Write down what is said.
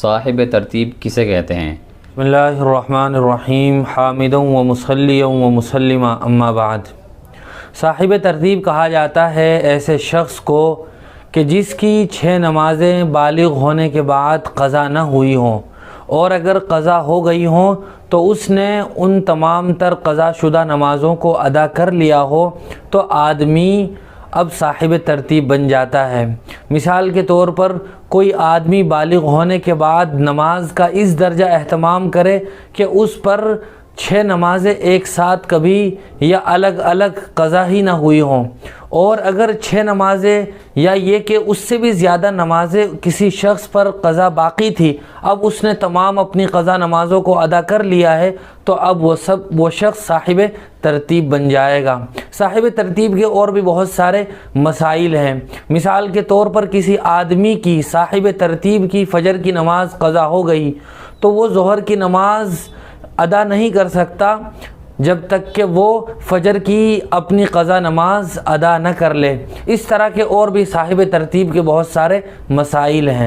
صاحب ترتیب کسے کہتے ہیں؟ بسم اللہ الرحمن الرحیم، حامدا و مصلیا و مسلما، اما بعد۔ صاحب ترتیب کہا جاتا ہے ایسے شخص کو کہ جس کی 6 نمازیں بالغ ہونے کے بعد قضا نہ ہوئی ہوں، اور اگر قضا ہو گئی ہوں تو اس نے ان تمام تر قضا شدہ نمازوں کو ادا کر لیا ہو تو آدمی اب صاحب ترتیب بن جاتا ہے۔ مثال کے طور پر کوئی آدمی بالغ ہونے کے بعد نماز کا اس درجہ اہتمام کرے کہ اس پر 6 نمازیں ایک ساتھ کبھی یا الگ الگ قضا ہی نہ ہوئی ہوں، اور اگر 6 نمازیں یا یہ کہ اس سے بھی زیادہ نمازیں کسی شخص پر قضا باقی تھی، اب اس نے تمام اپنی قضا نمازوں کو ادا کر لیا ہے، تو اب وہ شخص صاحب ترتیب بن جائے گا۔ صاحب ترتیب کے اور بھی بہت سارے مسائل ہیں۔ مثال کے طور پر کسی آدمی کی صاحب ترتیب کی فجر کی نماز قضا ہو گئی تو وہ ظہر کی نماز ادا نہیں کر سکتا جب تک کہ وہ فجر کی اپنی قضا نماز ادا نہ کر لے۔ اس طرح کے اور بھی صاحب ترتیب کے بہت سارے مسائل ہیں۔